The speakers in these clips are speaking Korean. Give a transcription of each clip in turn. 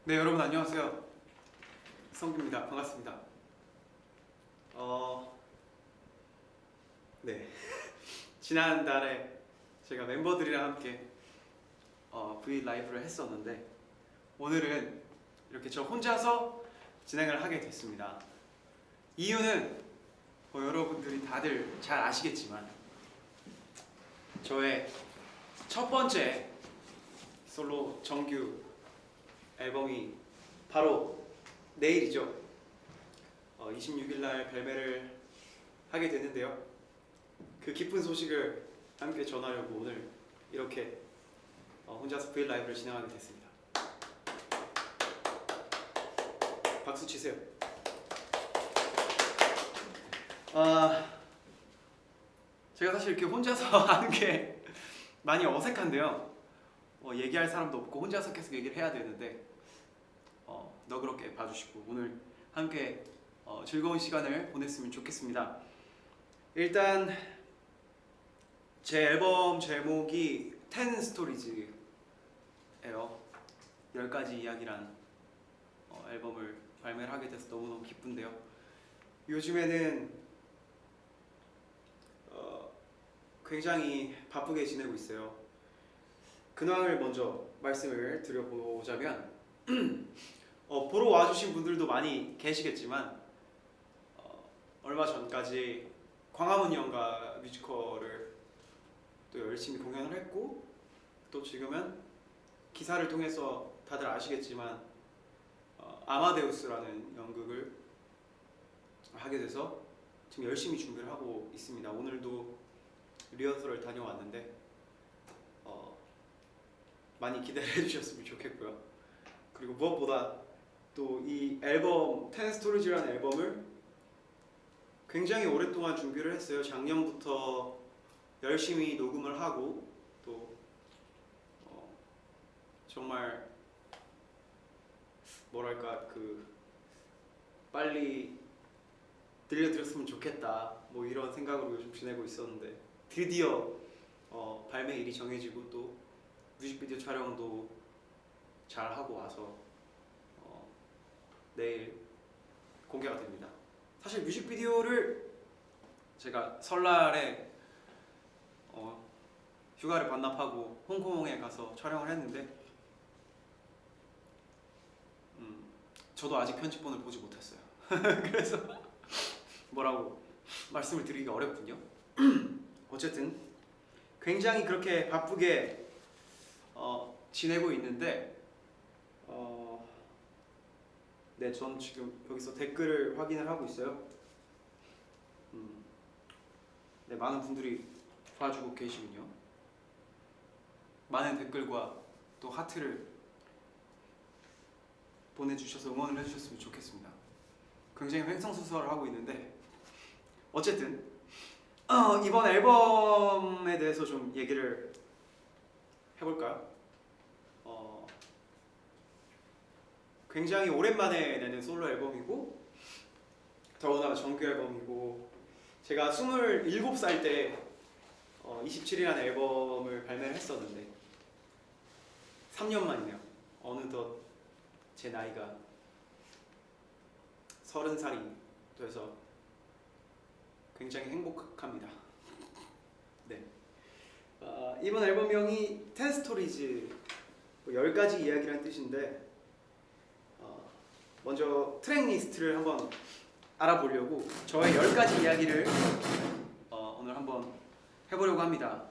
네, 여러분 안녕하세요. 성규입니다. 반갑습니다. 네. 지난달에 제가 멤버들이랑 함께 V 라이브를 했었는데 오늘은 이렇게 저 혼자서 진행을 하게 됐습니다. 이유는 여러분들이 다들 잘 아시겠지만 저의 첫 번째 솔로 정규 앨범이 바로 내일이죠. 26일 날 발매를 하게 됐는데요. 그 기쁜 소식을 함께 전하려고 오늘 이렇게 혼자서 V 라이브를 진행하게 됐습니다. 박수 치세요. 제가 사실 이렇게 혼자서 하는 게 많이 어색한데요. 얘기할 사람도 없고 혼자서 계속 얘기를 해야 되는데 너그럽게 봐주시고 오늘 함께 즐거운 시간을 보냈으면 좋겠습니다. 일단 제 앨범 제목이 10 스토리즈예요. 10가지 이야기란 앨범을 발매를 하게 돼서 너무너무 기쁜데요. 요즘에는 굉장히 바쁘게 지내고 있어요. 근황을 먼저 말씀을 드려보자면 보러 와주신 분들도 많이 계시겠지만 얼마 전까지 광화문 연가 뮤지컬을 또 열심히 공연을 했고 또 지금은 기사를 통해서 다들 아시겠지만 아마데우스라는 연극을 하게 돼서 지금 열심히 준비를 하고 있습니다. 오늘도 리허설을 다녀왔는데 많이 기대해 주셨으면 좋겠고요. 그리고 무엇보다 또 이 앨범 10 스토리즈라는 앨범을 굉장히 오랫동안 준비를 했어요. 작년부터 열심히 녹음을 하고 또 정말 뭐랄까 빨리 들려드렸으면 좋겠다 뭐 이런 생각으로 요즘 지내고 있었는데 드디어 발매일이 정해지고 또 뮤직비디오 촬영도 잘 하고 와서 내일 공개가 됩니다. 사실 뮤직비디오를 제가 설날에 휴가를 반납하고 홍콩에 가서 촬영을 했는데 저도 아직 편집본을 보지 못했어요. 그래서 뭐라고 말씀을 드리기가 어렵군요. 어쨌든 굉장히 그렇게 바쁘게 지내고 있는데 네, 전 지금 여기서 댓글을 확인을 하고 있어요. 네, 많은 분들이 봐주고 계시군요. 많은 댓글과 또 하트를 보내주셔서 응원을 해주셨으면 좋겠습니다. 굉장히 횡성수설을 하고 있는데 어쨌든 이번 앨범에 대해서 좀 얘기를 해볼까요? 굉장히 오랜만에 내는 솔로 앨범이고 더구나 정규 앨범이고 제가 27살 때 27이라는 앨범을 발매를 했었는데 3년 만이네요. 어느덧 제 나이가 30살이 돼서 굉장히 행복합니다. 네. 이번 앨범명이 10 스토리즈 10가지 이야기라는 뜻인데 먼저 트랙 리스트를 한번 알아보려고 저의 10가지 이야기를 오늘 한번 해보려고 합니다.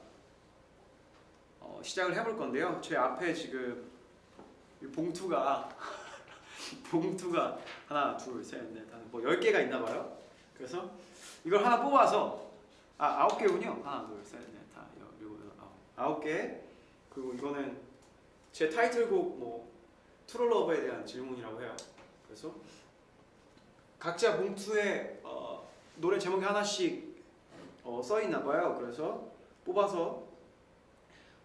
시작을 해볼 건데요. 제 앞에 지금 봉투가 하나, 둘, 셋, 넷, 다섯, 10개가 있나 봐요. 그래서 이걸 하나 뽑아서 9개군요. 하나, 둘, 셋, 넷, 다, 일곱, 여덟, 9개. 그리고 이거는 제 타이틀곡 트루 러버에 대한 질문이라고 해요. 그래서 각자 봉투에 노래 제목이 하나씩 써 있나 봐요. 그래서 뽑아서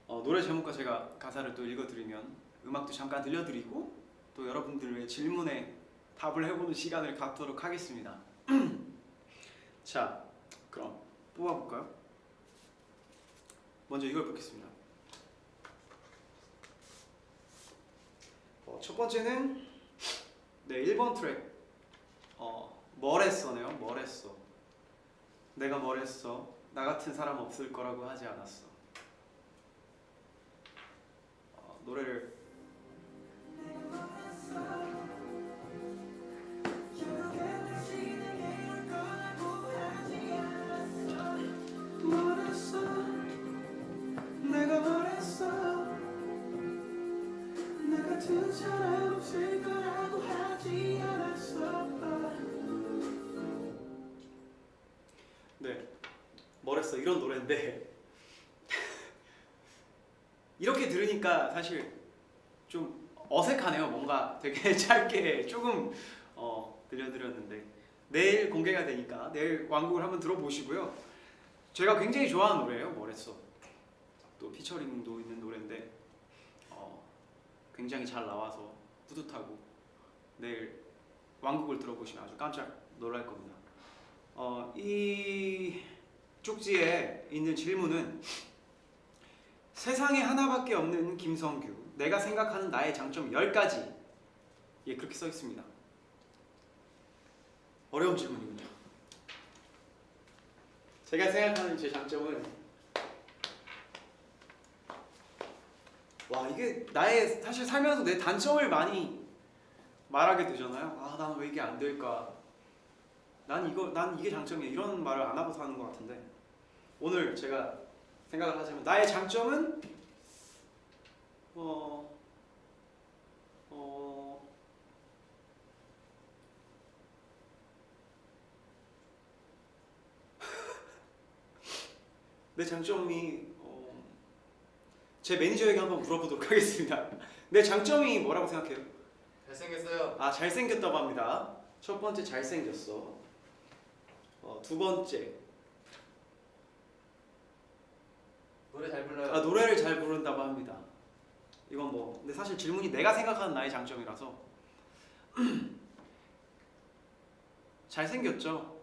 노래 제목과 제가 가사를 또 읽어드리면 음악도 잠깐 들려드리고 또 여러분들의 질문에 답을 해보는 시간을 갖도록 하겠습니다. 자, 그럼 뽑아볼까요? 먼저 이걸 뽑겠습니다. 첫 번째는 네, 1번 트랙 뭘 했어네요. 뭘 했어. 내가 뭘 했어. 나 같은 사람 없을 거라고 하지 않았어. 노래를 내가 뭘 했어. 나 같은 사람 없을 거라고 하지 않았어. 네, 뭘 했어 이런 노래인데 이렇게 들으니까 사실 좀 어색하네요. 뭔가 되게 짧게 조금 들려드렸는데 내일 공개가 되니까 내일 완곡을 한번 들어보시고요. 제가 굉장히 좋아하는 노래예요. 뭘 했어. 또 피처링도 있는 노래인데 굉장히 잘 나와서 뿌듯하고 내일 완곡을 들어보시면 아주 깜짝 놀랄 겁니다. 이 쪽지에 있는 질문은 세상에 하나밖에 없는 김성규, 내가 생각하는 나의 장점 10가지. 예, 그렇게 써 있습니다. 어려운 질문이군요. 제가 생각하는 제 장점은 와, 이게 나의 사실 살면서 내 단점을 많이 말하게 되잖아요. 아, 난 왜 이게 안 될까? 난 이게 장점이야. 이런 말을 안 하고 사는 것 같은데 오늘 제가 생각을 하자면 나의 장점은 내 장점이 제 매니저에게 한번 물어보도록 하겠습니다. 내 장점이 뭐라고 생각해요? 잘생겼어요. 아, 잘생겼다고 합니다. 첫 번째 잘생겼어. 두 번째 노래 잘 불러요. 노래를 잘 부른다고 합니다. 이건 뭐 근데 사실 질문이 내가 생각하는 나의 장점이라서 잘생겼죠.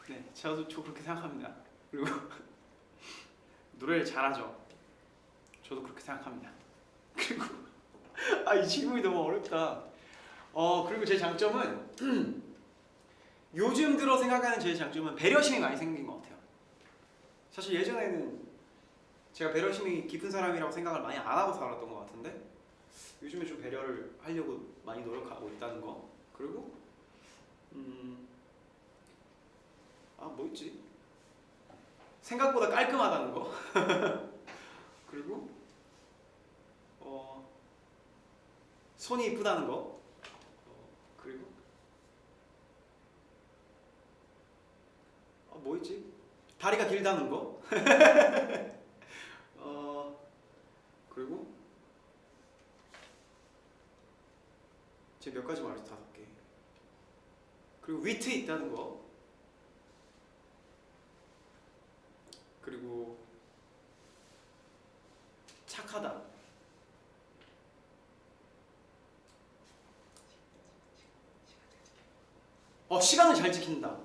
네, 저 그렇게 생각합니다. 그리고 노래를 잘하죠. 저도 그렇게 생각합니다. 그리고 이 질문이 너무 어렵다. 그리고 제 장점은 요즘 들어 생각하는 제 장점은 배려심이 많이 생긴 것 같아요. 사실 예전에는 제가 배려심이 깊은 사람이라고 생각을 많이 안 하고 살았던 것 같은데 요즘에 좀 배려를 하려고 많이 노력하고 있다는 거. 그리고 뭐 있지? 생각보다 깔끔하다는 거. 그리고 손이 이쁘다는 거. 그리고 뭐 있지? 다리가 길다는 거. 그리고 지금 몇 가지 말했어? 5개. 그리고 위트 있다는 거. 그리고 착하다. 시간을 잘 지킨다.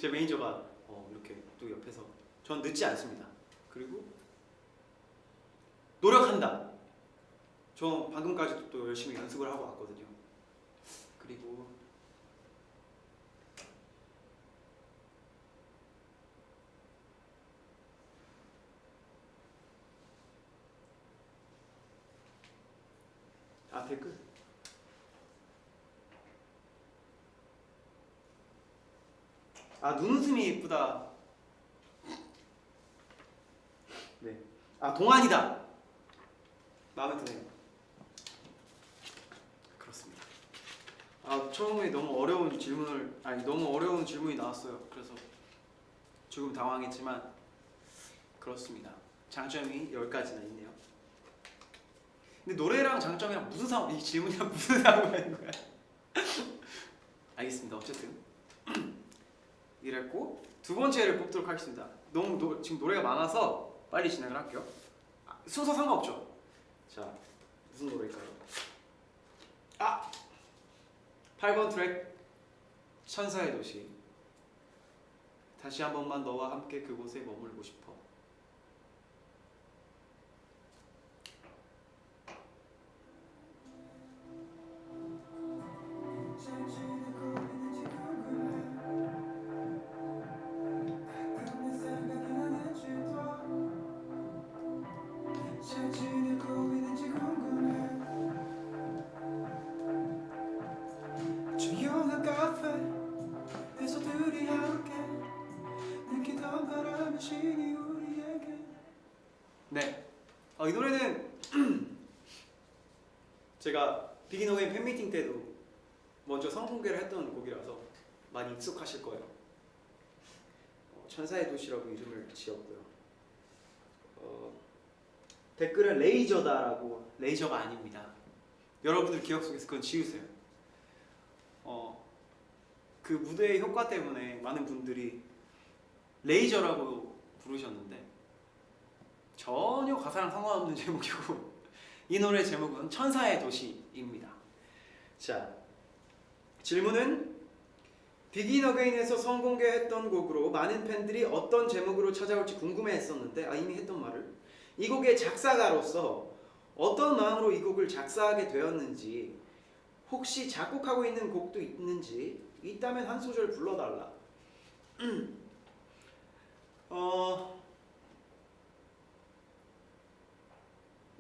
제 매니저가 이렇게 또 옆에서 전 늦지 않습니다. 그리고 노력한다. 저 방금까지도 또 열심히 연습을 하고 왔거든요. 그리고 댓글. 눈웃음이 예쁘다. 네. 동안이다. 마음에 드네요. 그렇습니다. 처음에 너무 어려운 질문이 나왔어요. 그래서 조금 당황했지만 그렇습니다. 장점이 10가지나 있네요. 근데 노래랑 장점이랑 이 질문이랑 무슨 상관이 있는 거야? 알겠습니다. 어쨌든 이랬고 두 번째를 뽑도록 하겠습니다. 지금 노래가 많아서 빨리 진행을 할게요. 순서 상관없죠? 자, 무슨 노래일까요? 8번 트랙 천사의 도시. 다시 한 번만 너와 함께 그곳에 머물고 싶어. 이 노래는 제가 비긴 어게인 팬미팅 때도 먼저 선공개를 했던 곡이라서 많이 익숙하실 거예요. 천사의 도시라고 이름을 지었고요. 댓글에 레이저다라고, 레이저가 아닙니다. 여러분들 기억 속에서 그건 지우세요. 그 무대의 효과 때문에 많은 분들이 레이저라고 부르셨는데 전혀 가사랑 상관없는 제목이고 이 노래 제목은 천사의 도시입니다. 자, 질문은 비긴 어게인에서 선공개했던 곡으로 많은 팬들이 어떤 제목으로 찾아올지 궁금해했었는데 이미 했던 말을 이 곡의 작사가로서 어떤 마음으로 이 곡을 작사하게 되었는지, 혹시 작곡하고 있는 곡도 있는지, 있다면 한 소절 불러달라.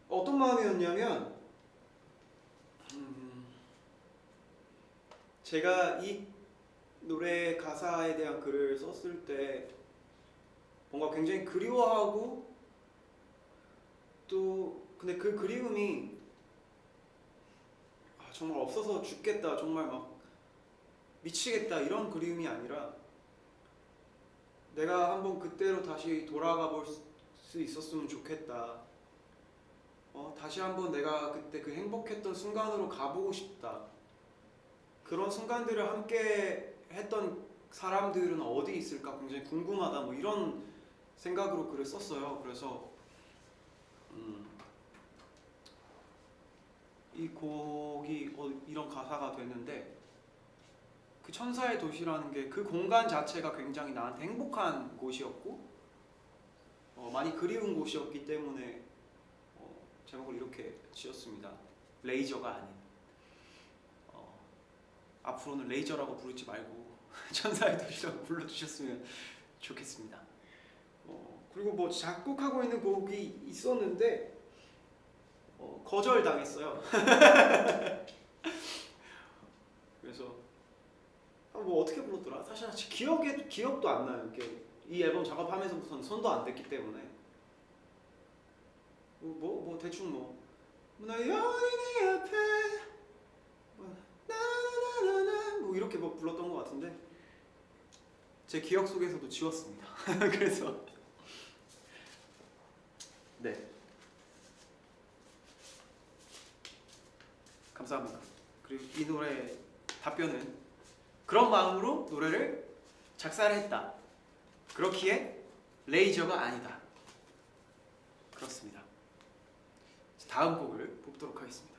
어떤 마음이었냐면 제가 이 노래 가사에 대한 글을 썼을 때 뭔가 굉장히 그리워하고, 또 근데 그 그리움이 정말 없어서 죽겠다, 정말 막 미치겠다 이런 그리움이 아니라 내가 한번 그때로 다시 돌아가 볼 수 있었으면 좋겠다. 다시 한번 내가 그때 그 행복했던 순간으로 가보고 싶다. 그런 순간들을 함께 했던 사람들은 어디 있을까 굉장히 궁금하다, 뭐 이런 생각으로 글을 썼어요. 그래서 이 곡이 이런 가사가 되는데, 그 천사의 도시라는 게 그 공간 자체가 굉장히 나한테 행복한 곳이었고 많이 그리운 곳이었기 때문에 제목을 이렇게 지었습니다. 레이저가 아닌. 앞으로는 레이저라고 부르지 말고 천사의 도시라고 불러주셨으면 좋겠습니다. 그리고 뭐 작곡하고 있는 곡이 있었는데 거절당했어요. 그래서 뭐 어떻게 불렀더라? 사실 기억도 안 나요. 이 앨범 작업하면서부터는 손도 안 댔기 때문에 뭐 대충 나 연인의 앞에 나나나나나 뭐 이렇게 뭐 불렀던 것 같은데 제 기억 속에서도 지웠습니다. 그래서 네, 감사합니다. 그리고 이 노래 답변은 그런 마음으로 노래를 작사를 했다. 그렇기에 레이저가 아니다. 그렇습니다. 다음 곡을 뽑도록 하겠습니다.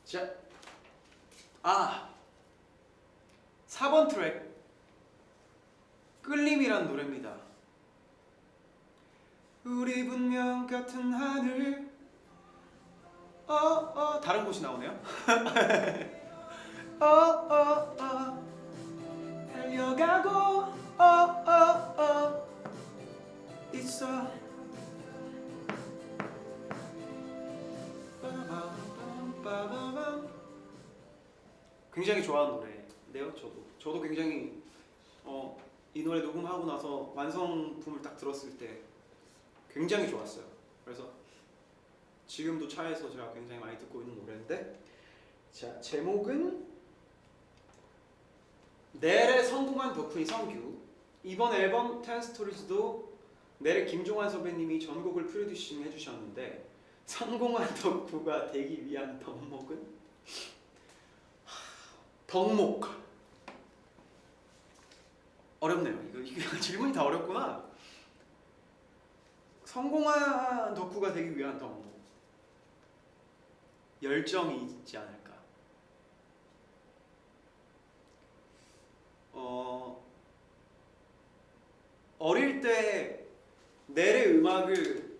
자, 4번 트랙 끌림이란 노래입니다. 우리 분명 같은 하늘 다른 곳이 나오네요. 달려가고 있어. 굉장히 좋아하는 노래인데요. 저도 굉장히 이 노래 녹음하고 나서 완성품을 딱 들었을 때 굉장히 좋았어요. 그래서 지금도 차에서 제가 굉장히 많이 듣고 있는 노래인데, 자, 제목은 넬의 성공한 덕분이 성규. 이번 앨범 10스토리즈도 넬의 김종환 선배님이 전곡을 프로듀싱 해주셨는데, 성공한 덕후가 되기 위한 덕목은? 덕목 어렵네요. 이거 질문이 다 어렵구나. 성공한 덕후가 되기 위한 덕목, 열정이 있지 않을까. 어릴 때 넬의 음악을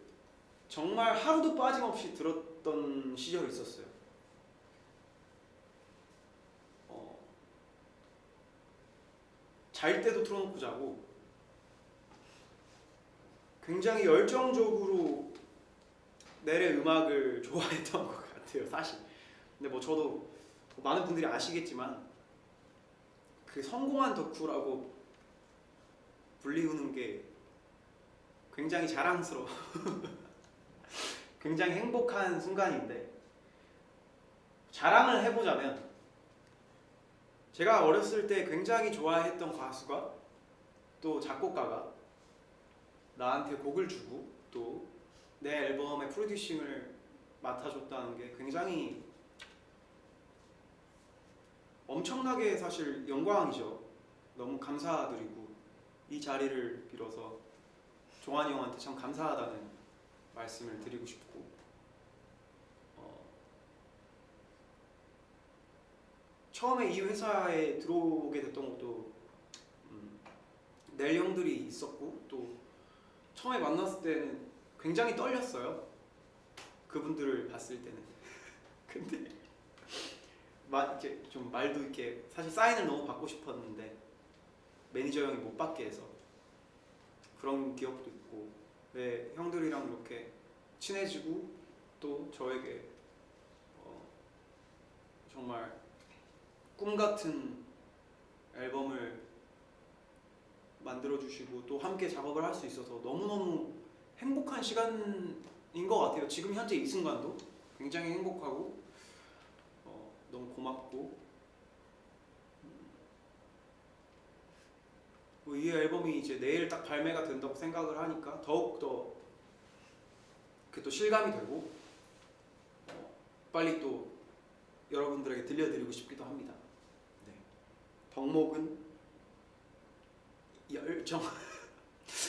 정말 하루도 빠짐없이 들었던 시절이 있었어요. 잘 때도 틀어놓고 자고 굉장히 열정적으로 넬의 음악을 좋아했던 것 같아요, 사실. 근데 뭐 저도 많은 분들이 아시겠지만 그 성공한 덕후라고 불리우는 게 굉장히 자랑스러워. 굉장히 행복한 순간인데 자랑을 해보자면 제가 어렸을 때 굉장히 좋아했던 가수가 또 작곡가가 나한테 곡을 주고 또 내 앨범의 프로듀싱을 맡아줬다는 게 굉장히 엄청나게 사실 영광이죠. 너무 감사드리고 이 자리를 빌어서 종환이 형한테 참 감사하다는 말씀을 드리고 싶고 처음에 이 회사에 들어오게 됐던 것도 넬 형들이 있었고 또 처음에 만났을 때는 굉장히 떨렸어요. 그분들을 봤을 때는. 근데 이렇게 좀 말도 이렇게 사실 사인을 너무 받고 싶었는데 매니저 형이 못 받게 해서 그런 기억도 있고 왜 형들이랑 이렇게 친해지고 또 저에게 정말 꿈 같은 앨범을 만들어주시고 또 함께 작업을 할 수 있어서 너무너무 행복한 시간인 것 같아요. 지금 현재 이 순간도 굉장히 행복하고 너무 고맙고 이 앨범이 이제 내일 딱 발매가 된다고 생각을 하니까 더욱더 그게 또 실감이 되고 빨리 또 여러분들에게 들려드리고 싶기도 합니다. 네. 덕목은 열정.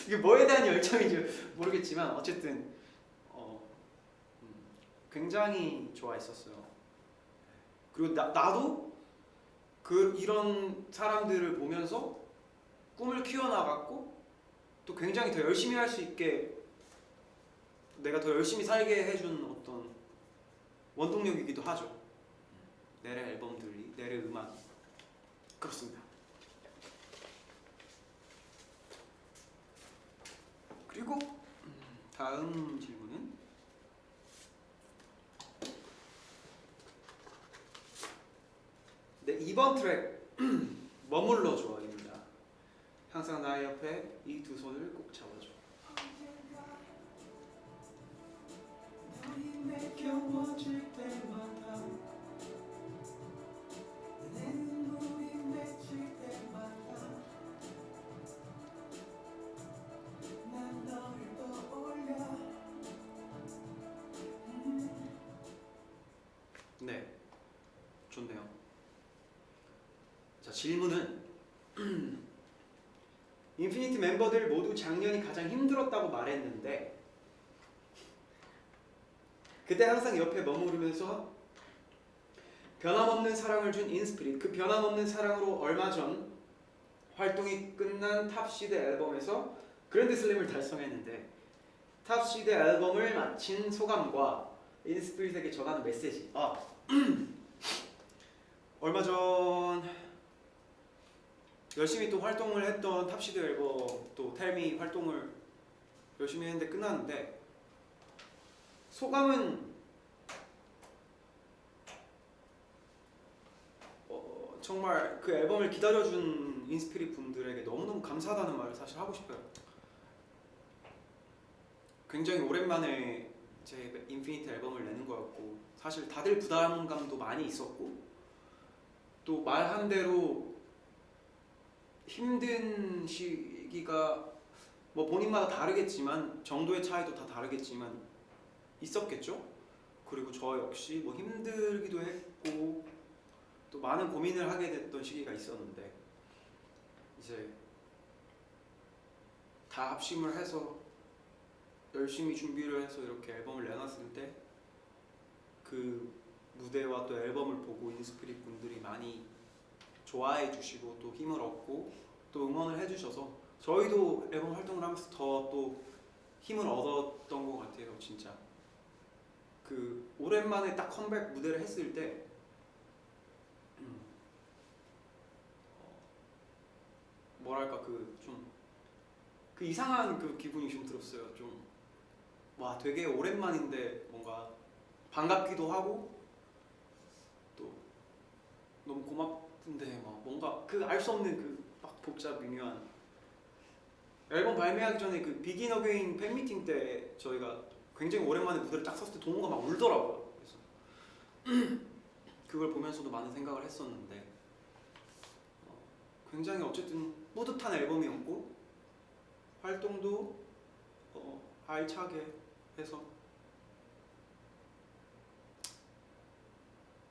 이게 뭐에 대한 열정인지 모르겠지만 어쨌든 굉장히 좋아했었어요. 그리고 나도 이런 사람들을 보면서 꿈을 키워나갔고 또 굉장히 더 열심히 할 수 있게 내가 더 열심히 살게 해준 어떤 원동력이기도 하죠. 넬의 앨범들이, 넬의 음악이 그렇습니다. 그리고 다음 질문은 네, 2번 트랙 머물러 줘입니다. 항상 나의 옆에 이 두 손을 꼭 잡아줘. 너희 내게 워질 때마다 내 눈물이 맺힐 때마다 난 너를 떠올려. 네, 좋네요. 자, 질문은 인피니티 멤버들 모두 작년이 가장 힘들었다고 말했는데 그때 항상 옆에 머무르면서 변함없는 사랑을 준 인스피릿, 그 변함없는 사랑으로 얼마 전 활동이 끝난 탑시드 앨범에서 그랜드 슬램을 달성했는데 탑시드 앨범을 마친 소감과 인스피릿에게 전하는 메시지. 얼마 전 열심히 또 활동을 했던 탑시드 앨범 또 텔미 활동을 열심히 했는데 끝났는데 소감은 정말 그 앨범을 기다려준 인스피릿 분들에게 너무너무 감사하다는 말을 사실 하고 싶어요. 굉장히 오랜만에 제 인피니티 앨범을 내는 거였고 사실 다들 부담감도 많이 있었고 또 말한 대로 힘든 시기가 뭐 본인마다 다르겠지만 정도의 차이도 다 다르겠지만 있었겠죠. 그리고 저 역시 뭐 힘들기도 했고 또 많은 고민을 하게 됐던 시기가 있었는데 이제 다 합심을 해서 열심히 준비를 해서 이렇게 앨범을 내놨을 때 그 무대와 또 앨범을 보고 인스피릿 분들이 많이 좋아해 주시고 또 힘을 얻고 또 응원을 해주셔서 저희도 앨범 활동을 하면서 더 또 힘을 얻었던 것 같아요. 진짜 그 오랜만에 딱 컴백 무대를 했을 때 뭐랄까 그 이상한 그 기분이 좀 들었어요. 좀 와 되게 오랜만인데 뭔가 반갑기도 하고 또 너무 고맙던데 막 뭔가 그 알 수 없는 그 막 복잡 미묘한 앨범 발매하기 전에 그 비긴 어게인 팬미팅 때 저희가 굉장히 오랜만에 무대를 딱 섰을 때 동호가 막 울더라고요. 그래서 그걸 보면서도 많은 생각을 했었는데 굉장히 어쨌든 뿌듯한 앨범이었고 활동도 알차게 해서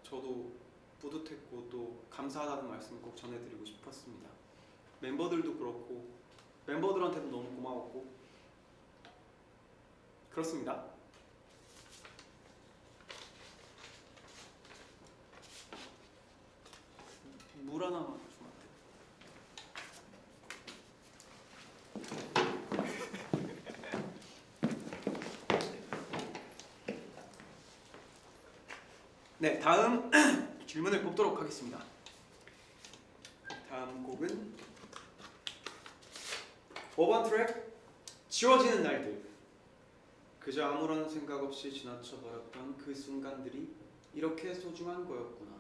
저도 뿌듯했고 또 감사하다는 말씀을 꼭 전해드리고 싶었습니다. 멤버들도 그렇고 멤버들한테도 너무 고마웠고 그렇습니다. 물 하나만 주면 안 돼요? 네, 다음 질문을 뽑도록 하겠습니다. 다음 곡은 5번 트랙 지워지는 날들. 그저 아무런 생각 없이 지나쳐버렸던 그 순간들이 이렇게 소중한 거였구나.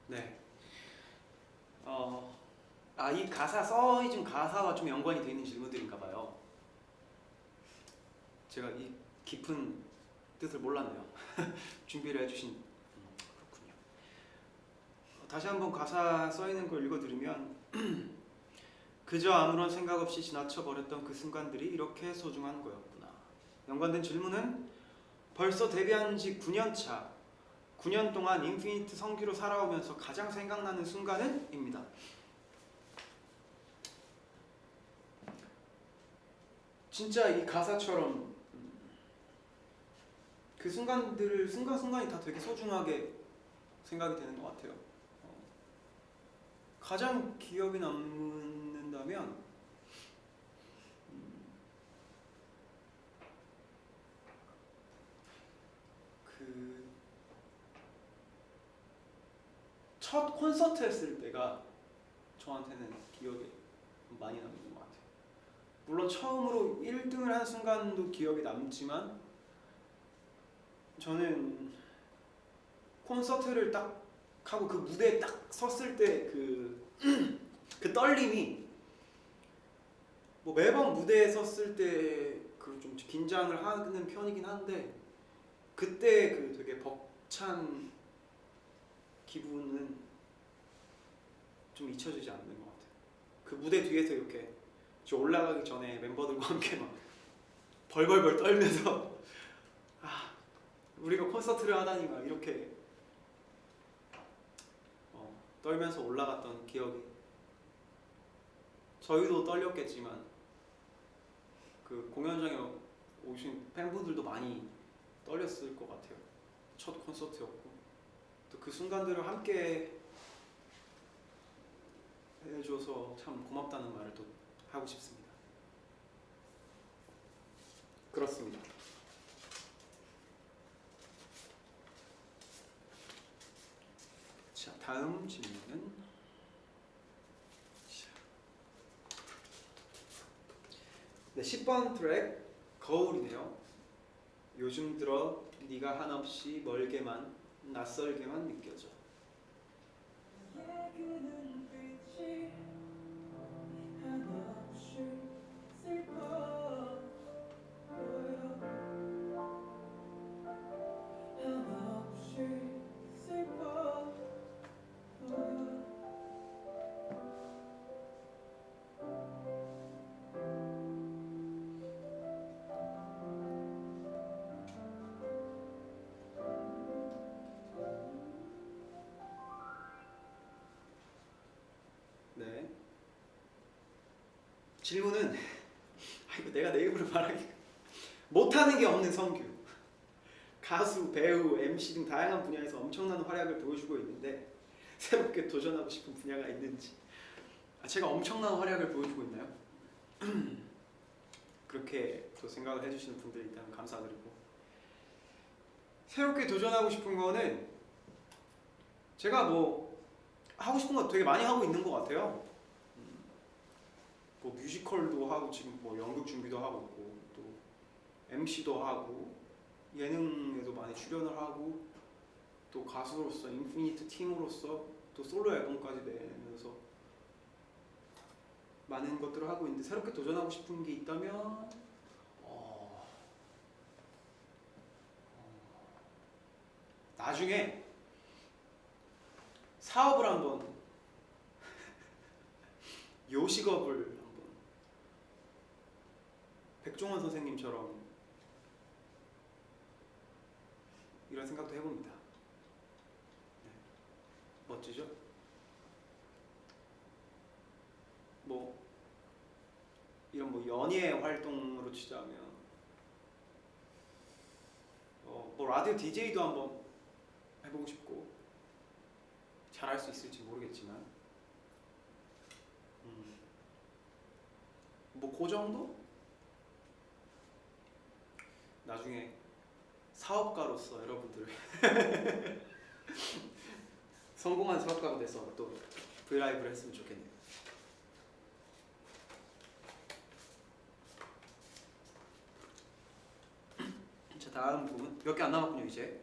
네. 이 가사 써있은 가사와 좀 연관이 되어 있는 질문들인가 봐요. 제가 이 깊은 뜻을 몰랐네요. 준비를 해주신 그렇군요. 다시 한번 가사 써있는 걸 읽어드리면 그저 아무런 생각 없이 지나쳐버렸던 그 순간들이 이렇게 소중한 거였구나. 연관된 질문은 벌써 데뷔한 지 9년 차 9년 동안 인피니트 성기로 살아오면서 가장 생각나는 순간은? 입니다. 진짜 이 가사처럼 그 순간들을 순간순간이 다 되게 소중하게 생각이 되는 것 같아요. 가장 기억에 남는다면 그 첫 콘서트 했을 때가 저한테는 기억에 많이 남는 것 같아요. 물론 처음으로 1등을 한 순간도 기억에 남지만 저는 콘서트를 딱 하고 그 무대에 딱 섰을 때 그 떨림이 뭐 매번 무대에 섰을 때 그 좀 긴장을 하는 편이긴 한데 그때 그 되게 벅찬 기분은 좀 잊혀지지 않는 것 같아요. 그 무대 뒤에서 이렇게 저 올라가기 전에 멤버들과 함께 막 벌벌벌 떨면서 아 우리가 콘서트를 하다니 막 이렇게 떨면서 올라갔던 기억이 저희도 떨렸겠지만 그 공연장에 오신 팬분들도 많이 떨렸을 것 같아요. 첫 콘서트였고 또 그 순간들을 함께 해줘서 참 고맙다는 말을 또 하고 싶습니다. 그렇습니다. 자, 다음 질문은 네, 10번 트랙 거울이네요. 요즘 들어 네가 한없이 멀게만 낯설게만 느껴져. 네. 질문은 이거 내가 내 입으로 말하기 못하는 게 없는 성규. 가수, 배우, MC 등 다양한 분야에서 엄청난 활약을 보여주고 있는데 새롭게 도전하고 싶은 분야가 있는지. 제가 엄청난 활약을 보여주고 있나요? 그렇게 또 생각을 해주시는 분들이 있다면 감사드리고 새롭게 도전하고 싶은 거는 제가 뭐 하고 싶은 거 되게 많이 하고 있는 것 같아요. 뭐 뮤지컬도 하고 지금 뭐 연극 준비도 하고 있고 또 MC도 하고 예능에도 많이 출연을 하고 또 가수로서 인피니트 팀으로서 또 솔로 앨범까지 내면서 많은 것들을 하고 있는데 새롭게 도전하고 싶은 게 있다면 나중에 사업을 한번 요식업을 한번 백종원 선생님처럼 이런 생각도 해봅니다. 네. 멋지죠? 뭐 이런 뭐 연예 활동으로 치자면 뭐 라디오 DJ도 한번 해보고 싶고 잘할 수 있을지 모르겠지만 뭐 그 정도? 나중에 사업가로서 여러분들 성공한 사업가가 돼서 또 브이라이브를 했으면 좋겠네요. 자, 다음 부분 몇 개 안 남았군요 이제.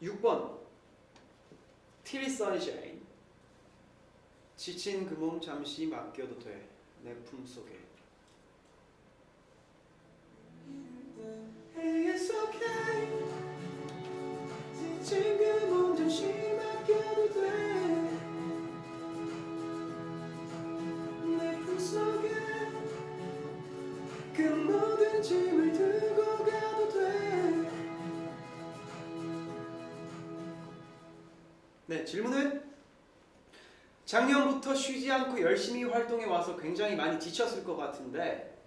6번 티리 선샤인. 지친 그 몸 잠시 맡겨도 돼 내 품속에. Hey, it's okay. 지친 그 몸 잠시 맡겨도 돼 내 품속에. 그 모든 짐을 들고 가도 돼. 네, 질문은 작년부터 쉬지 않고 열심히 활동해 와서 굉장히 많이 지쳤을 것 같은데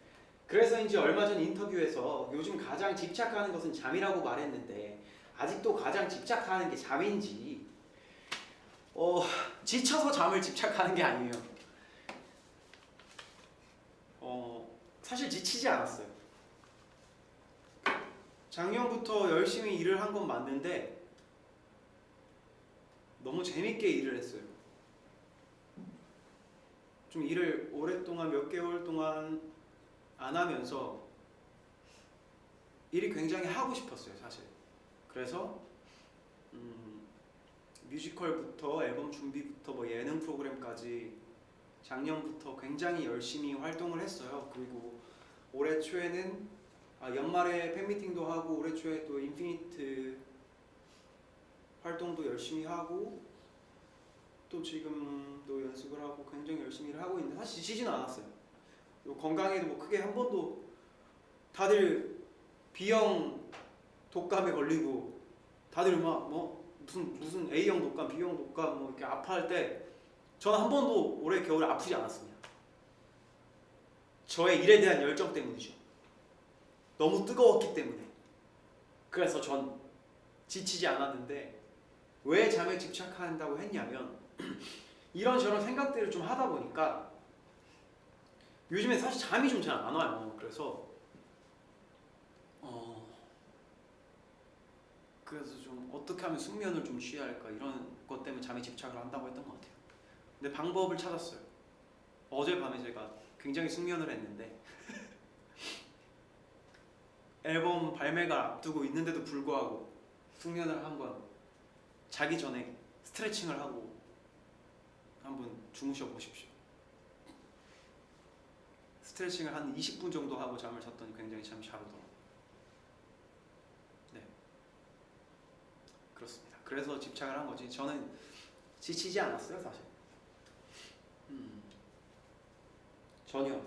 그래서인지 얼마 전 인터뷰에서 요즘 가장 집착하는 것은 잠이라고 말했는데 아직도 가장 집착하는 게 잠인지. 지쳐서 잠을 집착하는 게 아니에요. 사실 지치지 않았어요. 작년부터 열심히 일을 한 건 맞는데 너무 재밌게 일을 했어요. 좀 일을 오랫동안 몇 개월 동안 안 하면서 일이 굉장히 하고 싶었어요 사실. 그래서 뮤지컬부터 앨범 준비부터 뭐 예능 프로그램까지 작년부터 굉장히 열심히 활동을 했어요. 그리고 올해 초에는 연말에 팬미팅도 하고 올해 초에 또 인피니트 활동도 열심히 하고 또 지금도 연습을 하고 굉장히 열심히 일을 하고 있는데 사실 지치지는 않았어요. 건강에도 뭐 크게 한 번도, 다들 B형 독감에 걸리고 다들 막 뭐 무슨 A형 독감, B형 독감 뭐 이렇게 아파할 때 저는 한 번도 올해 겨울에 아프지 않았습니다. 저의 일에 대한 열정 때문이죠. 너무 뜨거웠기 때문에. 그래서 전 지치지 않았는데 왜 잠에 집착한다고 했냐면 이런저런 생각들을 좀 하다 보니까 요즘에 사실 잠이 좀 잘 안 와요. 그래서 좀 어떻게 하면 숙면을 좀 취해야 할까 이런 것 때문에 잠에 집착을 한다고 했던 것 같아요. 근데 방법을 찾았어요. 어젯밤에 제가 굉장히 숙면을 했는데 앨범 발매가 앞두고 있는데도 불구하고 숙면을 한번 자기 전에 스트레칭을 하고 한번 주무셔 보십시오. 스트레칭을 한 20분 정도 하고 잠을 잤더니 굉장히 잠이 잘 오더라고요. 네, 그렇습니다. 그래서 집착을 한 거지 저는 지치지 않았어요 사실. 전혀.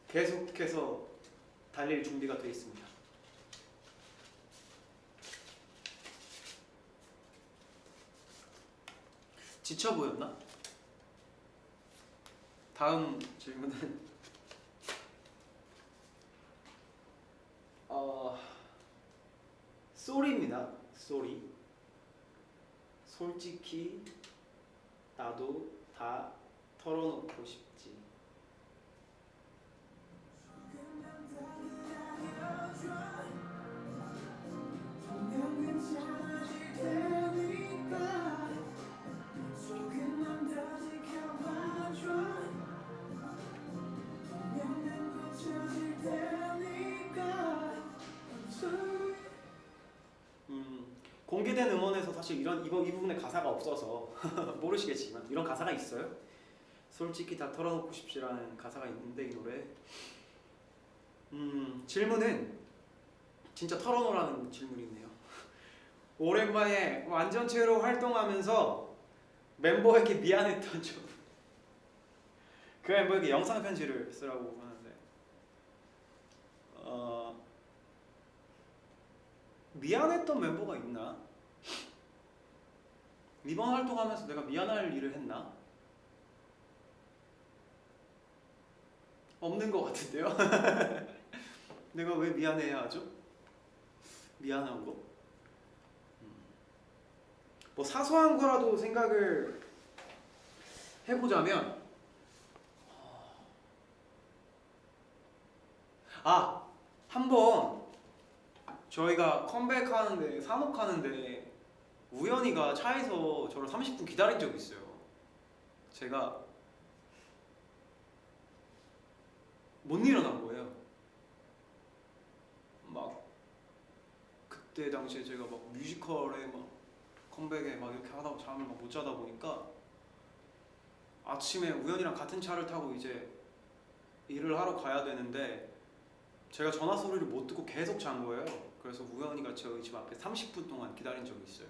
계속해서 달릴 준비가 돼 있습니다. 지쳐 보였나? 다음 질문은 쏘리입니다. 쏘리. 솔직히 나도 다 털어놓고 싶지. 공개된 음원에서 사실 이 부분에 가사가 없어서 모르시겠지만 이런 가사가 있어요. 솔직히 다 털어놓고 싶지라는 가사가 있는데 이 노래 질문은 진짜 털어놓으라는 질문이네요. 오랜만에 완전체로 활동하면서 멤버에게 미안했던 점. 그 멤버에게 영상 편지를 쓰라고 하는데 미안했던 멤버가 있나? 이번 활동하면서 내가 미안할 일을 했나? 없는 것 같은데요? 내가 왜 미안해야 하죠? 미안한 거? 뭐 사소한 거라도 생각을 해보자면 한번 저희가 컴백하는데 산옥하는데 우연히가 차에서 저를 30분 기다린 적이 있어요. 제가 못 일어난 거예요. 막 그때 당시에 제가 막 뮤지컬에 막 컴백에 막 이렇게 하다 잠을 막 못 자다 보니까 아침에 우연이랑 같은 차를 타고 이제 일을 하러 가야 되는데 제가 전화 소리를 못 듣고 계속 잔 거예요. 그래서 우연이가 저희 집 앞에 30분 동안 기다린 적이 있어요.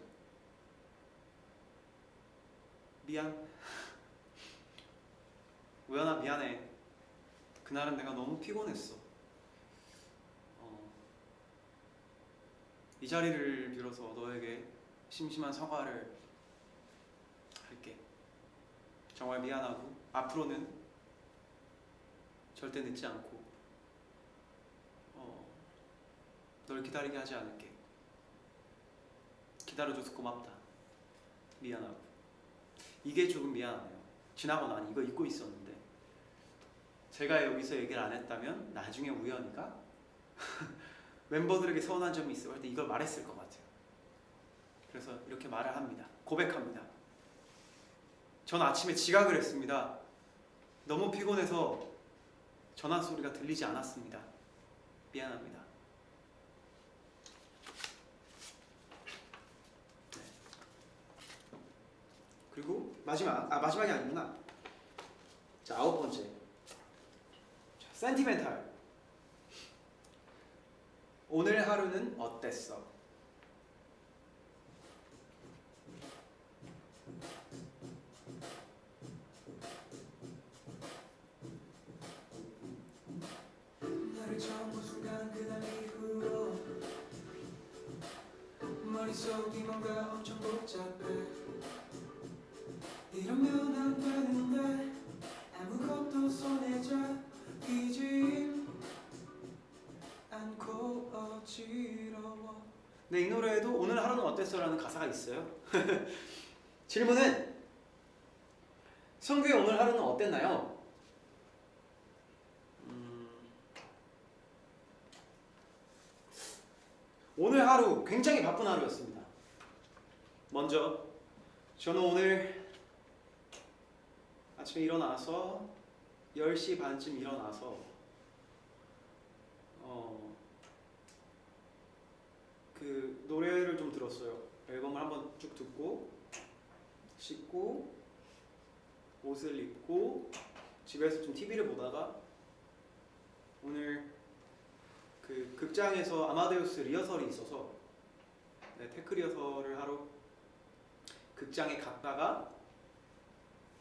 미안. 우연아 미안해. 그날은 내가 너무 피곤했어. 이 자리를 빌어서 너에게 심심한 사과를 할게. 정말 미안하고 앞으로는 절대 늦지 않고 널 기다리게 하지 않을게. 기다려줘서 고맙다. 미안하고. 이게 조금 미안하네요. 지나고 난 이거 잊고 있었는데 제가 여기서 얘기를 안 했다면 나중에 우연이가 멤버들에게 서운한 점이 있어 할 때 이걸 말했을 것 같아요. 그래서 이렇게 말을 합니다. 고백합니다. 전 아침에 지각을 했습니다. 너무 피곤해서 전화 소리가 들리지 않았습니다. 미안합니다. 네. 그리고 마지막이 아니구나. 자, 9번째. 자, 센티멘탈. 오늘 하루는 어땠어? 나를 처음 본 순간 그날 이후로 머릿속이 뭔가 엄청 복잡해. 이러면 안 되는데 아무것도 손에 잡히지 않고 어지러워. 네, 이 노래에도 오늘 하루는 어땠어라는 가사가 있어요. 질문은 성규의 오늘 하루는 어땠나요? 오늘 하루 굉장히 바쁜 하루였습니다. 먼저 저는 오늘 아침에 일어나서 10시 반쯤 일어나서 그 노래를 좀 들었어요. 앨범을 한번 쭉 듣고 씻고 옷을 입고 집에서 좀 TV를 보다가 오늘 그 극장에서 아마데우스 리허설이 있어서 테크 리허설을 하러 극장에 갔다가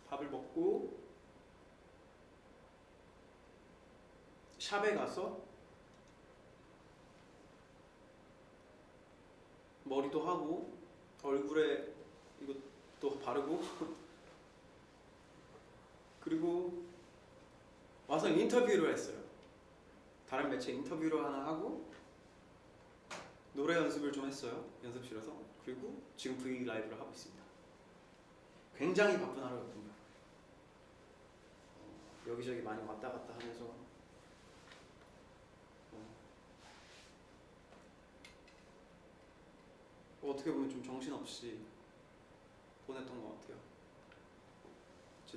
밥을 먹고 샵에 가서 머리도 하고 얼굴에 이것도 바르고 그리고 와서 인터뷰를 했어요. 다른 매체 인터뷰를 하나 하고 노래 연습을 좀 했어요. 연습실에서. 그리고 지금 V 라이브를 하고 있습니다. 굉장히 바쁜 하루였군요. 여기저기 많이 왔다 갔다 하면서 어떻게 보면 좀 정신없이 보냈던 것 같아요.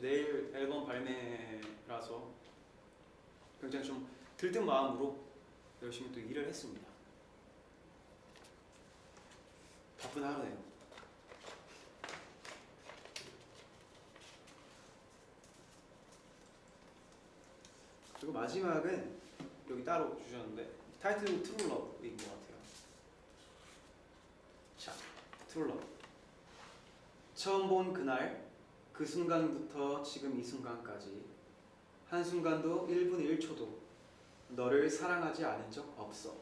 내일 앨범 발매라서 굉장히 좀 들뜬 마음으로 열심히 또 일을 했습니다. 바쁜 하루네요. 그리고 마지막은 여기 따로 주셨는데 타이틀은 트루 러브인 것 같아요. 자, 트루 러브. 처음 본 그날 그 순간부터 지금 이 순간까지 한순간도 1분 1초도 너를 사랑하지 않은 적 없어.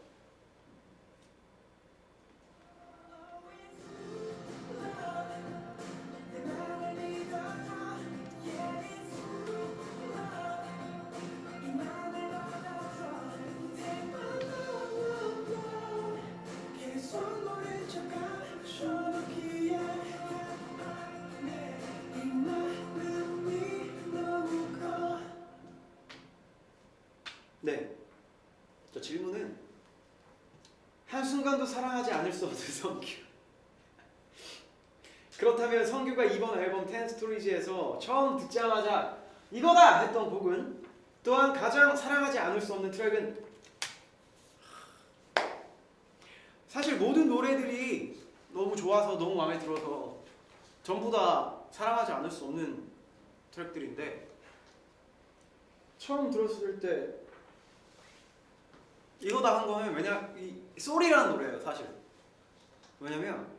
네. 저 질문은 한순간도 사랑하지 않을 수 없는 성규. 그렇다면 성규가 이번 앨범 10스토리즈에서 처음 듣자마자 이거다! 했던 곡은 또한 가장 사랑하지 않을 수 없는 트랙은 사실 모든 노래들이 너무 좋아서 너무 마음에 들어서 전부 다 사랑하지 않을 수 없는 트랙들인데 처음 들었을 때 이거다 한 거는 왜냐 이 쏘리라는 노래예요 사실. 왜냐면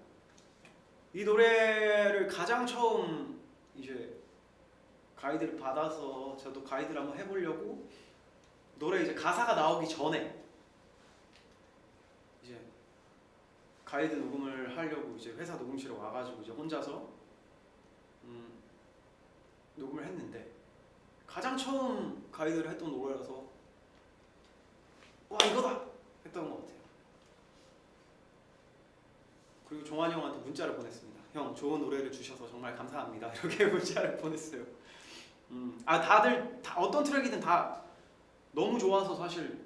이 노래를 가장 처음 이제 가이드를 받아서 저도 가이드를 한번 해보려고 노래 이제 가사가 나오기 전에 이제 가이드 녹음을 하려고 이제 회사 녹음실에 와가지고 이제 혼자서 녹음을 했는데 가장 처음 가이드를 했던 노래라서 와 이거다 했던 것 같아요. 그리고 종환이 형한테 문자를 보냈습니다. 형 좋은 노래를 주셔서 정말 감사합니다. 이렇게 문자를 보냈어요. 다들 어떤 트랙이든 다 너무 좋아서 사실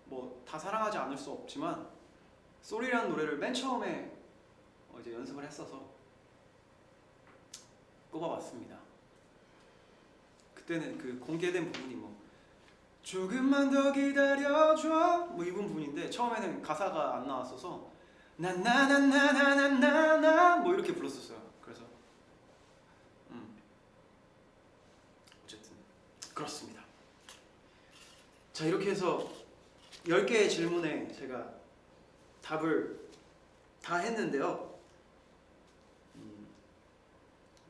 뭐 다 사랑하지 않을 수 없지만 쏘리라는 노래를 맨 처음에 이제 연습을 했어서 꼽아봤습니다. 그때는 그 공개된 부분이 뭐 조금만 더 기다려줘 뭐 이 부분인데 처음에는 가사가 안 나왔어서 나나나나나나나 뭐 이렇게 불렀었어요. 그래서 어쨌든 그렇습니다. 자 이렇게 해서 10개의 질문에 제가 답을 다 했는데요.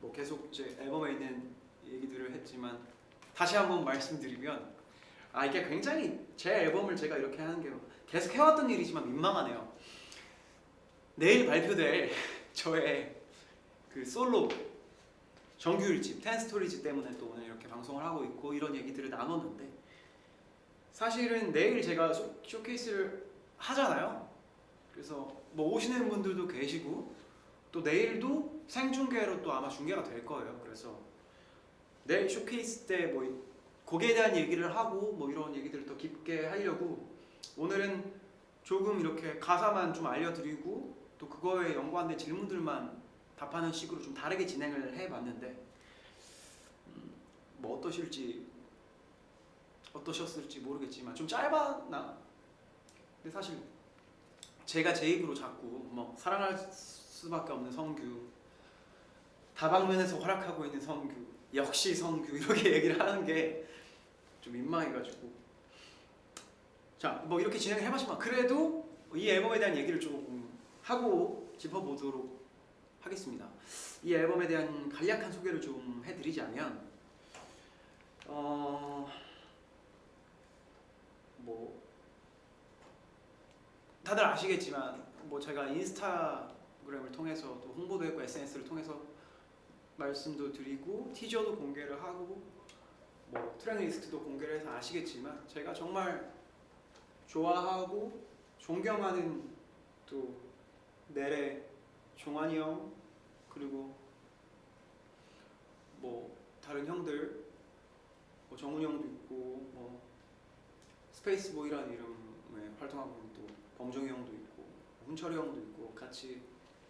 뭐 계속 이제 앨범에 있는 얘기들을 했지만 다시 한번 말씀드리면 이게 굉장히 제 앨범을 제가 이렇게 하는 게 계속 해왔던 일이지만 민망하네요. 내일 발표될 저의 그 솔로 정규 1집 10스토리즈 때문에 또 오늘 이렇게 방송을 하고 있고 이런 얘기들을 나눴는데 사실은 내일 제가 쇼케이스를 하잖아요. 그래서 뭐 오시는 분들도 계시고 또 내일도 생중계로 또 아마 중계가 될 거예요. 그래서 내일 쇼케이스 때 뭐 곡에 대한 얘기를 하고 뭐 이런 얘기들을 더 깊게 하려고 오늘은 조금 이렇게 가사만 좀 알려드리고 또 그거에 연관된 질문들만 답하는 식으로 좀 다르게 진행을 해봤는데 뭐 어떠셨을지 모르겠지만 좀 짧았나? 근데 사실 제가 제 입으로 자꾸 뭐 사랑할 수밖에 없는 성규, 다방면에서 활약하고 있는 성규, 역시 성규 이렇게 얘기를 하는 게 좀 민망해가지고 자 뭐 이렇게 진행을 해봤지만 그래도 이 앨범에 대한 얘기를 조금 하고 짚어보도록 하겠습니다. 이 앨범에 대한 간략한 소개를 좀 해드리자면 뭐 다들 아시겠지만 뭐 제가 인스타그램을 통해서 또 홍보도 했고 SNS를 통해서 말씀도 드리고 티저도 공개를 하고 뭐 트랙리스트도 공개를 해서 아시겠지만 제가 정말 좋아하고 존경하는 또 넬의 종환이 형 그리고 뭐 다른 형들 뭐 정훈이 형도 있고 뭐 스페이스보이라는 이름에 활동하고 있는 또 범종이 형도 있고 훈철이 형도 있고 같이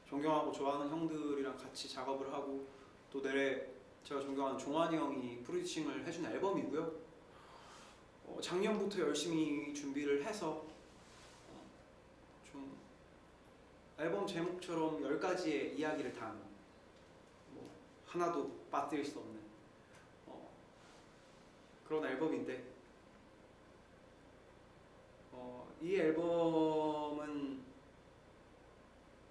존경하고 좋아하는 형들이랑 같이 작업을 하고 또 내래 제가 존경하는 종환이 형이 프로듀싱을 해준 앨범이고요. 작년부터 열심히 준비를 해서 좀 앨범 제목처럼 10가지의 이야기를 담은 뭐 하나도 빠뜨릴 수 없는 그런 앨범인데 이 앨범은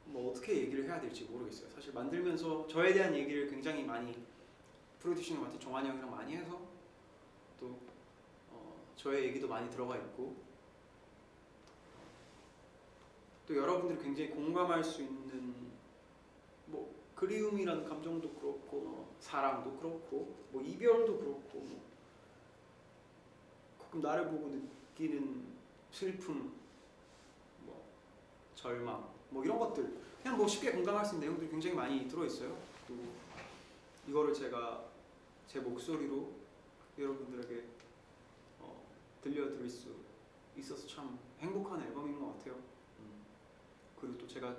뭐 어떻게 얘기를 해야 될지 모르겠어요. 사실 만들면서 저에 대한 얘기를 굉장히 많이 프로듀싱을 맡은 종환이 형이랑 많이 해서 또 저의 얘기도 많이 들어가 있고 또 여러분들이 굉장히 공감할 수 있는 뭐 그리움이라는 감정도 그렇고 사랑도 그렇고 뭐 이별도 그렇고 뭐 가끔 나를 보고 느끼는 슬픔 뭐 절망 뭐 이런 것들 그냥 뭐 쉽게 공감할 수 있는 내용들이 굉장히 많이 들어있어요. 그리고 이거를 제가 제 목소리로 여러분들에게 들려드릴 수 있어서 참 행복한 앨범인 것 같아요. 그리고 또 제가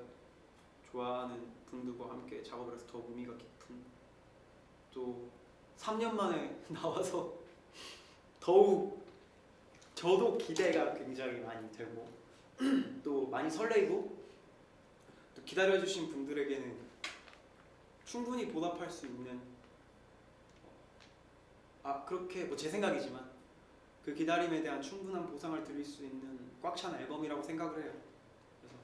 좋아하는 분들과 함께 작업을 해서 더욱 의미가 깊은 또 3년 만에 나와서 더욱 저도 기대가 굉장히 많이 되고 또 많이 설레이고 또 기다려주신 분들에게는 충분히 보답할 수 있는 그렇게 뭐 제 생각이지만 그 기다림에 대한 충분한 보상을 드릴 수 있는 꽉 찬 앨범이라고 생각을 해요. 그래서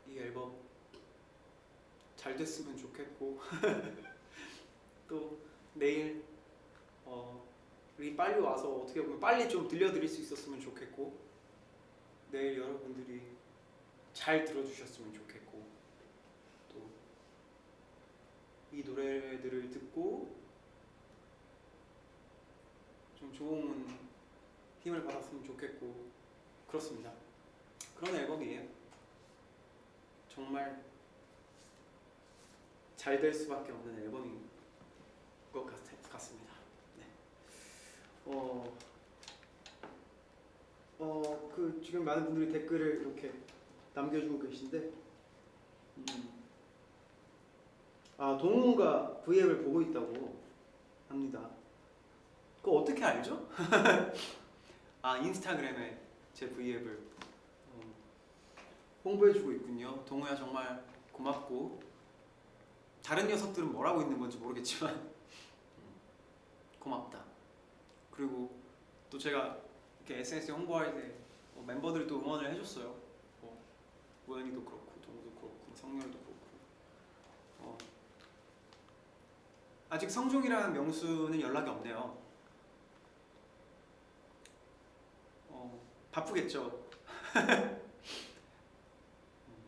이 앨범 잘 됐으면 좋겠고 또 내일 우리 빨리 와서 어떻게 보면 빨리 좀 들려드릴 수 있었으면 좋겠고 내일 여러분들이 잘 들어주셨으면 좋겠고 또 이 노래들을 듣고 좀 좋은 힘을 받았으면 좋겠고 그렇습니다. 그런 앨범이에요. 정말 잘 될 수밖에 없는 앨범인 것 같습니다. 네. 그 지금 많은 분들이 댓글을 이렇게 남겨주고 계신데, 동우가 V앱을 보고 있다고 합니다. 그거 어떻게 알죠? 인스타그램에 제 V앱을 홍보해주고 있군요. 동우야 정말 고맙고 다른 녀석들은 뭘 하고 있는 건지 모르겠지만 고맙다. 그리고 또 제가 이렇게 SNS 홍보할 때 멤버들이 또 응원을 해줬어요. 우연이도 그렇고 동우도 그렇고 성렬도 그렇고 아직 성종이랑 명수는 연락이 없네요. 바쁘겠죠.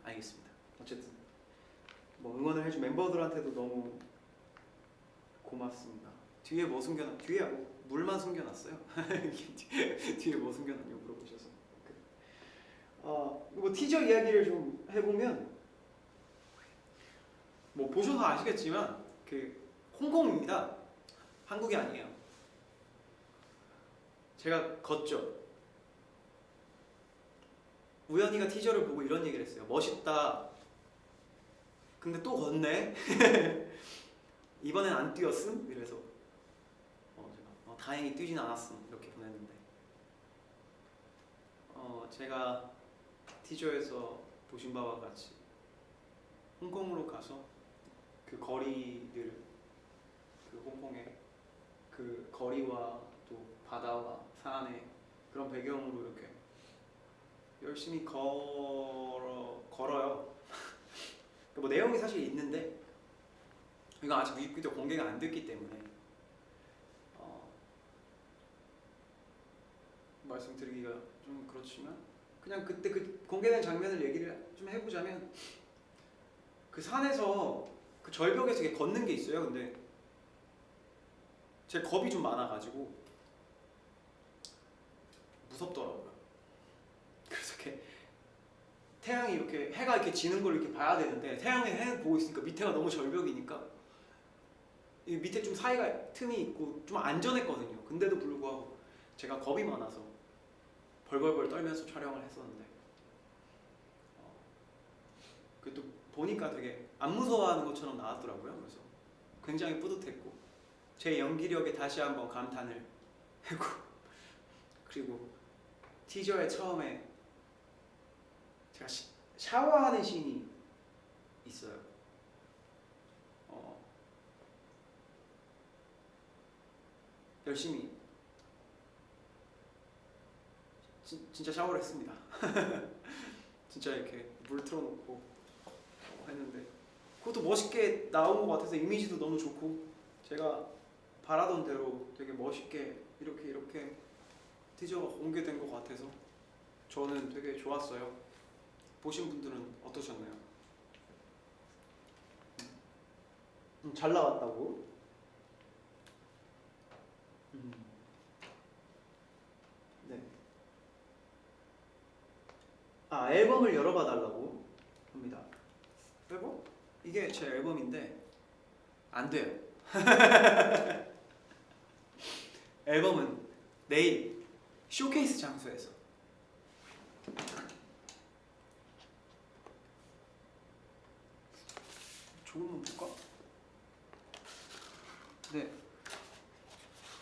알겠습니다. 어쨌든 뭐 응원을 해준 멤버들한테도 너무 고맙습니다. 뒤에 뭐 숨겨놨? 뒤에 물만 숨겨놨어요. 뒤에 뭐 숨겨놨냐고 물어보셔서. 뭐 티저 이야기를 좀 해보면 뭐 보셔서 아시겠지만 그 홍콩입니다. 한국이 아니에요. 제가 걷죠. 우연히가 티저를 보고 이런 얘기를 했어요. 멋있다. 근데 또 걷네. 이번엔 안 뛰었음? 이래서 제가 다행히 뛰진 않았음 이렇게 보냈는데 제가 티저에서 보신 바와 같이 홍콩으로 가서 그 거리들 그 홍콩의 그 거리와 또 바다와 산의 그런 배경으로 이렇게 열심히 걸어요. 뭐 내용이 사실 있는데 이거 아직 뮤직비디오 공개가 안 됐기 때문에 말씀드리기가 좀 그렇지만 그냥 그때 그 공개된 장면을 얘기를 좀 해보자면 그 산에서 그 절벽에서 이렇게 걷는 게 있어요. 근데 제 겁이 좀 많아가지고 무섭더라고요. 그래서 이렇게 태양이 이렇게 해가 이렇게 지는 걸 이렇게 봐야 되는데 해 보고 있으니까 밑에가 너무 절벽이니까 이 밑에 좀 사이가 틈이 있고 좀 안전했거든요. 근데도 불구하고 제가 겁이 많아서 벌벌벌 떨면서 촬영을 했었는데 그또 보니까 되게 안 무서워하는 것처럼 나왔더라고요. 그래서 굉장히 뿌듯했고 제 연기력에 다시 한번 감탄을 했고 그리고 티저의 처음에 제가 샤워하는 씬이 있어요. 열심히 진짜 샤워를 했습니다. 진짜 이렇게 물 틀어놓고 했는데 그것도 멋있게 나온 것 같아서 이미지도 너무 좋고 제가 바라던 대로 되게 멋있게 이렇게 티저가 공개된 것 같아서 저는 되게 좋았어요. 보신 분들은 어떠셨나요? 잘 나왔다고? 네. 아, 앨범을 열어봐 달라고 합니다. 앨범? 이게 제 앨범인데 안 돼요. 앨범은 내일 쇼케이스 장소에서 조금만 볼까? 네.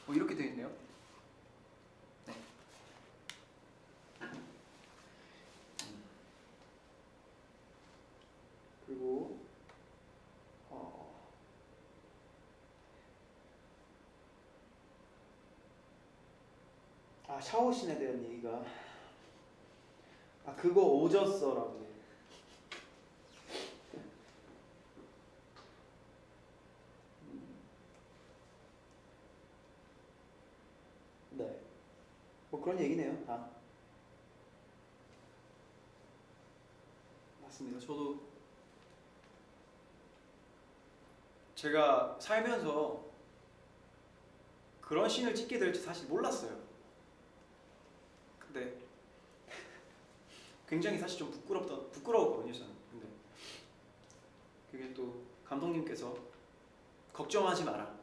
이렇게 되어 있네요. 네. 그리고 샤워씬에 대한 얘기가 그거 오졌어라고. 네. 그런 얘기네요. 다 맞습니다. 저도 제가 살면서 그런 씬을 찍게 될지 사실 몰랐어요. 근데 굉장히 사실 좀 부끄러웠거든요 저는. 근데 그게 또 감독님께서 걱정하지 마라,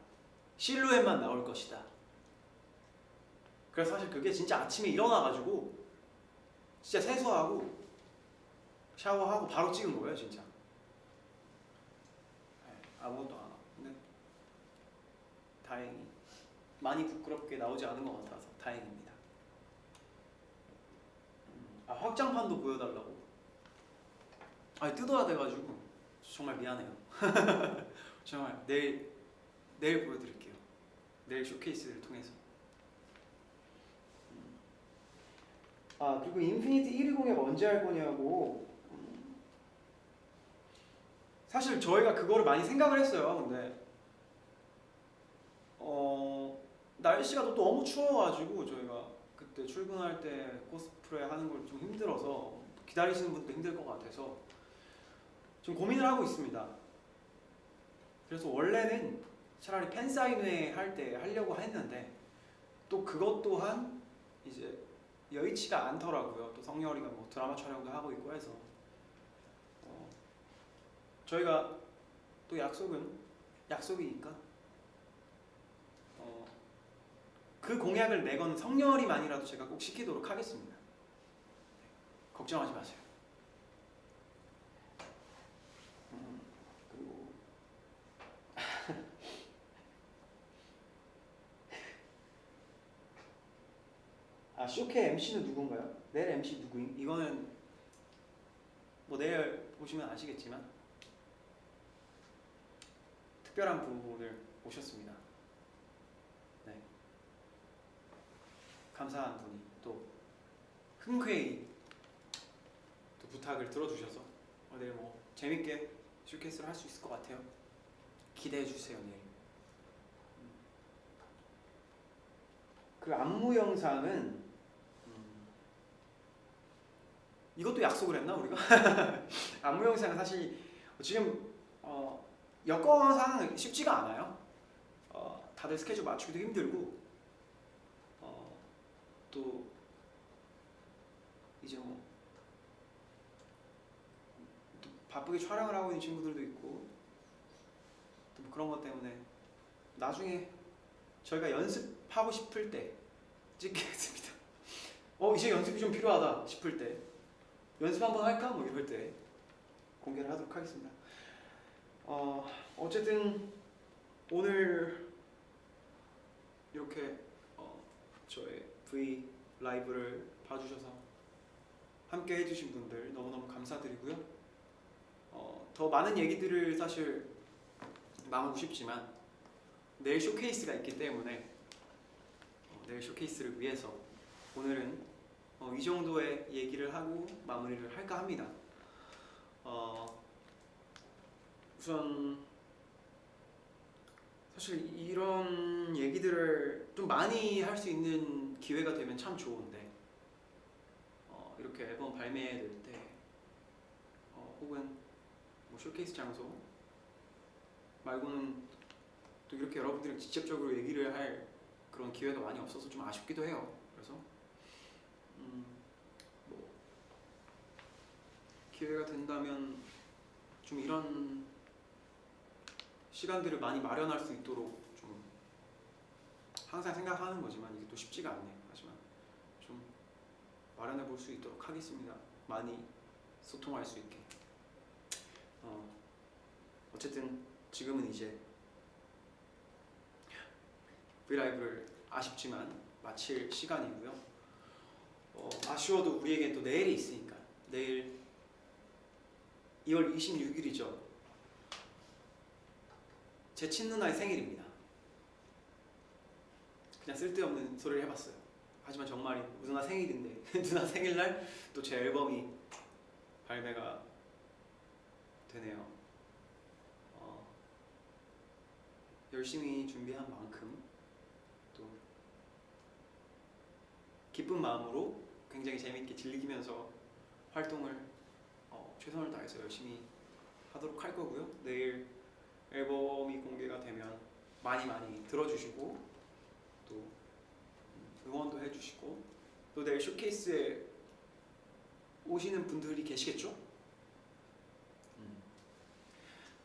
실루엣만 나올 것이다. 그래서 사실 그게 진짜 아침에 일어나가지고 진짜 세수하고 샤워하고 바로 찍은 거예요 진짜. 아무것도 안 하고. 근데 다행히 많이 부끄럽게 나오지 않은 것 같아서 다행입니다. 확장판도 보여달라고. 뜯어야 돼가지고 정말 미안해요. 정말 내일 보여드릴게요. 내일 쇼케이스를 통해서. 그리고 인피니티 120이 언제 할 거냐고. 사실 저희가 그거를 많이 생각을 했어요. 근데 날씨가 또 너무 추워가지고 저희가 그때 출근할 때 코스프레 하는 걸 좀 힘들어서 기다리시는 분도 힘들 것 같아서 좀 고민을 하고 있습니다. 그래서 원래는 차라리 팬사인회 할 때 하려고 했는데 또 그것 또한 이제 여의치가 않더라고요. 또 성열이가 뭐 드라마 촬영도 하고 있고 해서 저희가 또 약속이니까 그 공약을 내건 성열이만이라도 제가 꼭 시키도록 하겠습니다. 걱정하지 마세요. 그리고 쇼케 MC는 누군가요? 내일 MC 누구임? 이거는 뭐 내일 보시면 아시겠지만 특별한 분을 모셨습니다. 네. 감사한 분이 또 흔쾌히 또 부탁을 들어주셔서 내일 뭐 재밌게 쇼케이스를 할 수 있을 것 같아요. 기대해 주세요 내일. 그 안무 영상은 이것도 약속을 했나 우리가? 안무 영상은 사실 지금 여건상 쉽지가 않아요. 다들 스케줄 맞추기도 힘들고 또 이제 뭐 또 바쁘게 촬영을 하고 있는 친구들도 있고 또 뭐 그런 것 때문에 나중에 저희가 연습하고 싶을 때 찍겠습니다. 이제 연습이 좀 필요하다 싶을 때 연습 한번 할까? 뭐 이럴 때 공개를 하도록 하겠습니다. 어쨌든 오늘 이렇게 저의 V 라이브를 봐주셔서 함께 해주신 분들 너무너무 감사드리고요. 더 많은 얘기들을 사실 나누고 싶지만 내일 쇼케이스가 있기 때문에 내일 쇼케이스를 위해서 오늘은 이 정도의 얘기를 하고 마무리를 할까 합니다. 우선 사실 이런 얘기들을 좀 많이 할 수 있는 기회가 되면 참 좋은데 이렇게 앨범 발매될 때 혹은 뭐 쇼케이스 장소 말고는 또 이렇게 여러분들이 직접적으로 얘기를 할 그런 기회가 많이 없어서 좀 아쉽기도 해요. 그래서 뭐 기회가 된다면 좀 이런 시간들을 많이 마련할 수 있도록 좀 항상 생각하는 거지만 이게 또 쉽지가 않네요. 하지만 좀 마련해 볼 수 있도록 하겠습니다. 많이 소통할 수 있게. 어쨌든 지금은 이제 브이라이브를 아쉽지만 마칠 시간이고요. 아쉬워도 우리에겐 또 내일이 있으니까. 내일 2월 26일이죠. 제 친누나의 생일입니다. 그냥 쓸데없는 소리를 해봤어요. 하지만 정말 누나 생일인데 누나 생일날 또 제 앨범이 발매가 되네요. 열심히 준비한 만큼 또 기쁜 마음으로 굉장히 재밌게 즐기면서 활동을 최선을 다해서 열심히 하도록 할 거고요. 내일 앨범이 공개가 되면 많이 들어주시고 또 응원도 해주시고 또 내일 쇼케이스에 오시는 분들이 계시겠죠?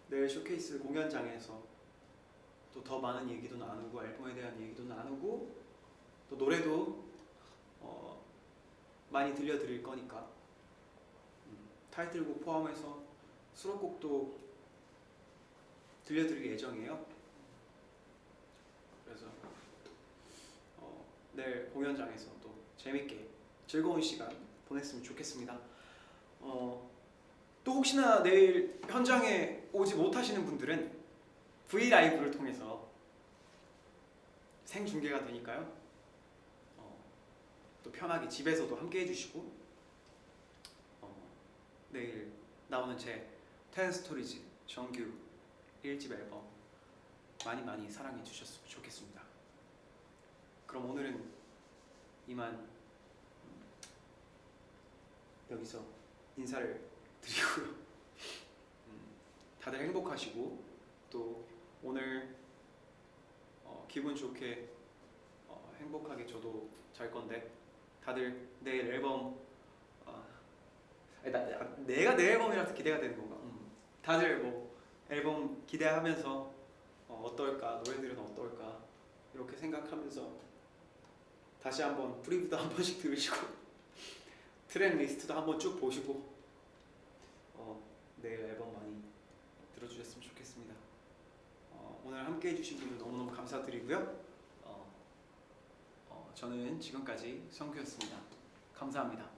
내일 쇼케이스 공연장에서 또 더 많은 얘기도 나누고 앨범에 대한 얘기도 나누고 또 노래도 많이 들려드릴 거니까 타이틀곡 포함해서 수록곡도 들려드릴 예정이에요. 그래서 내일 공연장에서 또 재밌게 즐거운 시간 보냈으면 좋겠습니다. 또 혹시나 내일 현장에 오지 못하시는 분들은 브이라이브를 통해서 생중계가 되니까요. 또 편하게 집에서도 함께 해주시고 내일 나오는 제 10스토리즈 정규 1집 앨범 많이 사랑해 주셨으면 좋겠습니다. 그럼 오늘은 이만 여기서 인사를 드리고요. 다들 행복하시고 또 오늘 기분 좋게 행복하게 저도 잘 건데 다들 내일 앨범 내가 내 앨범이라서 기대가 되는 건가? 다들 뭐 앨범 기대하면서 어떨까, 노래들은 어떨까 이렇게 생각하면서 다시 한번 프리뷰도 한 번씩 들으시고 트랙 리스트도 한번 쭉 보시고 내일 앨범 많이 들어주셨으면 좋겠습니다. 오늘 함께 해주신 분들 너무너무 감사드리고요. 저는 지금까지 성규였습니다. 감사합니다.